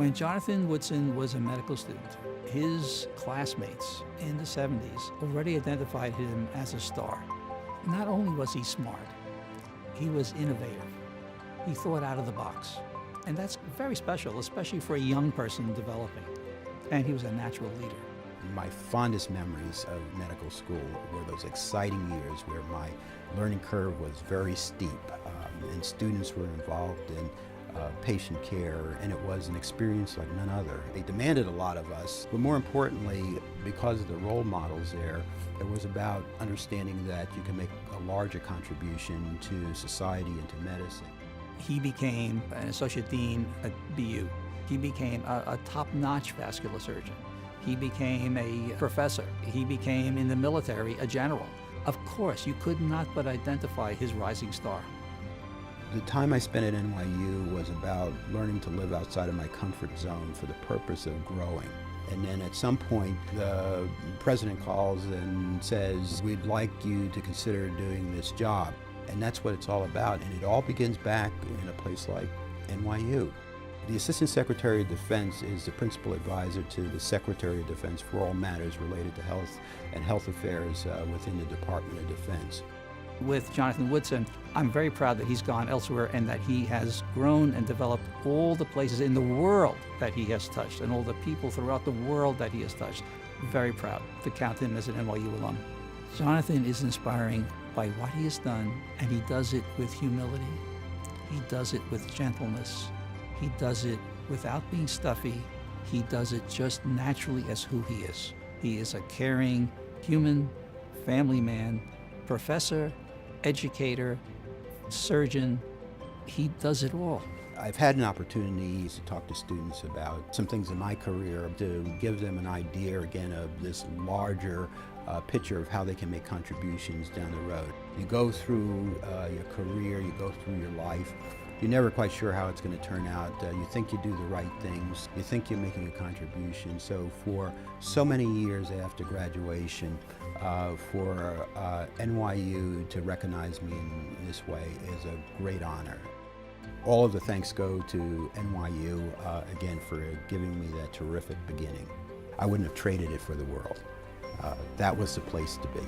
When Jonathan Woodson was a medical student, his classmates in the 70s already identified him as a star. Not only was he smart, he was innovative. He thought out of the box. And that's very special, especially for a young person developing. And he was a natural leader. My fondest memories of medical school were those exciting years where my learning curve was very steep, and students were involved in patient care, and it was an experience like none other. They demanded a lot of us, but more importantly, because of the role models there, it was about understanding that you can make a larger contribution to society and to medicine. He became an associate dean at BU. He became a top-notch vascular surgeon. He became a professor. He became, in the military, a general. Of course, you could not but identify his rising star. The time I spent at NYU was about learning to live outside of my comfort zone for the purpose of growing. And then at some point, the president calls and says, "We'd like you to consider doing this job." And that's what it's all about. And it all begins back in a place like NYU. The Assistant Secretary of Defense is the principal advisor to the Secretary of Defense for all matters related to health and health affairs within the Department of Defense. With Jonathan Woodson, I'm very proud that he's gone elsewhere and that he has grown and developed all the places in the world that he has touched and all the people throughout the world that he has touched. Very proud to count him as an NYU alum. Jonathan is inspiring by what he has done, and he does it with humility. He does it with gentleness. He does it without being stuffy. He does it just naturally as who he is. He is a caring, human, family man, professor, educator, surgeon. He does it all. I've had an opportunity to talk to students about some things in my career to give them an idea, again, of this larger picture of how they can make contributions down the road. You go through your career, you go through your life, you're never quite sure how it's going to turn out. You think you do the right things, you think you're making a contribution. So for so many years after graduation, for NYU to recognize me in this way is a great honor. All of the thanks go to NYU, again, for giving me that terrific beginning. I wouldn't have traded it for the world. That was the place to be.